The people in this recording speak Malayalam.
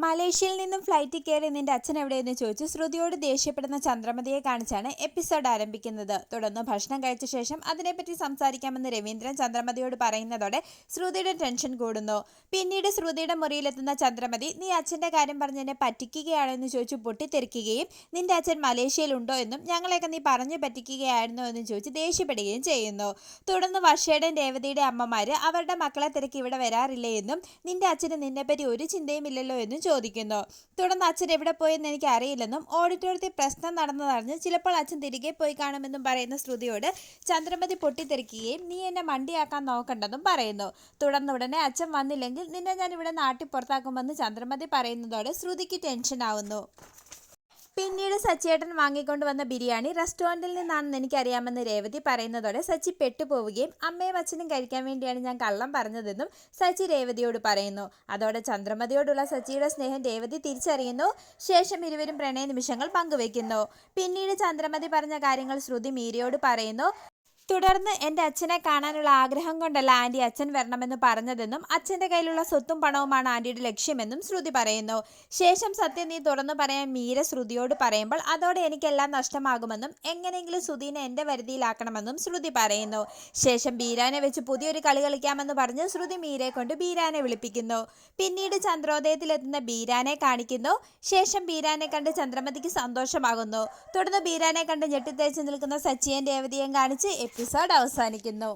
മലേഷ്യയിൽ നിന്നും ഫ്ലൈറ്റിൽ കയറി നിന്റെ അച്ഛൻ എവിടെയെന്ന് ചോദിച്ചു ശ്രുതിയോട് ദേഷ്യപ്പെടുന്ന ചന്ദ്രമതിയെ കാണിച്ചാണ് എപ്പിസോഡ് ആരംഭിക്കുന്നത്. തുടർന്ന് ഭക്ഷണം കഴിച്ച ശേഷം അതിനെപ്പറ്റി സംസാരിക്കാമെന്ന് രവീന്ദ്രൻ ചന്ദ്രമതിയോട് പറയുന്നതോടെ ശ്രുതിയുടെ ടെൻഷൻ കൂടുന്നു. പിന്നീട് ശ്രുതിയുടെ മുറിയിലെത്തുന്ന ചന്ദ്രമതി, നീ അച്ഛൻ്റെ കാര്യം പറഞ്ഞ് എന്നെ പറ്റിക്കുകയാണെന്ന് ചോദിച്ചു പൊട്ടിത്തെറിക്കുകയും നിന്റെ അച്ഛൻ മലേഷ്യയിലുണ്ടോ എന്നും ഞങ്ങളെയൊക്കെ നീ പറഞ്ഞു പറ്റിക്കുകയായിരുന്നോ എന്നും ചോദിച്ച് ദേഷ്യപ്പെടുകയും ചെയ്യുന്നു. തുടർന്ന് വർഷയുടെയും രേവതിയുടെ അമ്മമാർ അവരുടെ മക്കളെ തിരക്കി ഇവിടെ വരാറില്ലേ എന്നും നിന്റെ അച്ഛന് നിന്നെപ്പറ്റി ഒരു ചിന്തയും ഇല്ലല്ലോ എന്നും ചോദിക്കുന്നു. തുടർന്ന് അച്ഛൻ എവിടെ പോയെന്ന് എനിക്ക് അറിയില്ലെന്നും ഓഡിറ്റോറിയത്തിൽ പ്രശ്നം നടന്നതറിഞ്ഞ് ചിലപ്പോൾ അച്ഛൻ തിരികെ പോയി കാണുമെന്നും പറയുന്ന ശ്രുതിയോട് ചന്ദ്രമതി പൊട്ടിത്തെറിക്കുകയും നീ എന്നെ മണ്ടിയാക്കാൻ നോക്കണ്ടെന്നും പറയുന്നു. തുടർന്ന് ഉടനെ അച്ഛൻ വന്നില്ലെങ്കിൽ നിന്നെ ഞാൻ ഇവിടെ നാട്ടിൽ പുറത്താക്കുമെന്ന് ചന്ദ്രമതി പറയുന്നതോടെ ശ്രുതിക്ക് ടെൻഷനാവുന്നു. പിന്നീട് സച്ചിയേട്ടൻ വാങ്ങിക്കൊണ്ടുവന്ന ബിരിയാണി റെസ്റ്റോറൻറ്റിൽ നിന്നാണെന്ന് എനിക്കറിയാമെന്ന് രേവതി പറയുന്നതോടെ സച്ചി പെട്ടുപോവുകയും അമ്മയും അച്ഛനും കഴിക്കാൻ വേണ്ടിയാണ് ഞാൻ കള്ളം പറഞ്ഞതെന്നും സച്ചി രേവതിയോട് പറയുന്നു. അതോടെ ചന്ദ്രമതിയോടുള്ള സച്ചിയുടെ സ്നേഹം രേവതി തിരിച്ചറിയുന്നു. ശേഷം ഇരുവരും പ്രണയ നിമിഷങ്ങൾ പങ്കുവെക്കുന്നു. പിന്നീട് ചന്ദ്രമതി പറഞ്ഞ കാര്യങ്ങൾ ശ്രുതി മീരയോട് പറയുന്നു. തുടർന്ന് എൻ്റെ അച്ഛനെ കാണാനുള്ള ആഗ്രഹം കൊണ്ടല്ല ആൻറ്റി അച്ഛൻ വരണമെന്ന് പറഞ്ഞതെന്നും അച്ഛൻ്റെ കയ്യിലുള്ള സ്വത്തും പണവുമാണ് ആൻറ്റിയുടെ ലക്ഷ്യമെന്നും ശ്രുതി പറയുന്നു. ശേഷം സത്യം നീ തുറന്നു പറയാൻ മീര ശ്രുതിയോട് പറയുമ്പോൾ അതോടെ എനിക്കെല്ലാം നഷ്ടമാകുമെന്നും എങ്ങനെയെങ്കിലും ശ്രുതിനെ എൻ്റെ വരുതിയിലാക്കണമെന്നും ശ്രുതി പറയുന്നു. ശേഷം ബീരാനെ വെച്ച് പുതിയൊരു കളി കളിക്കാമെന്ന് പറഞ്ഞ് ശ്രുതി മീരയെ കൊണ്ട് ബീരാനെ വിളിപ്പിക്കുന്നു. പിന്നീട് ചന്ദ്രോദയത്തിലെത്തുന്ന ബീരാനെ കാണിക്കുന്നു. ശേഷം ബീരാനെ കണ്ട് ചന്ദ്രമതിക്ക് സന്തോഷമാകുന്നു. തുടർന്ന് ബീരാനെ കണ്ട് ഞെട്ടിത്തേച്ച് നിൽക്കുന്ന സച്ചിയും രേവതിയും കാണിച്ച് എപ്പിസോഡ് അവസാനിക്കുന്നു.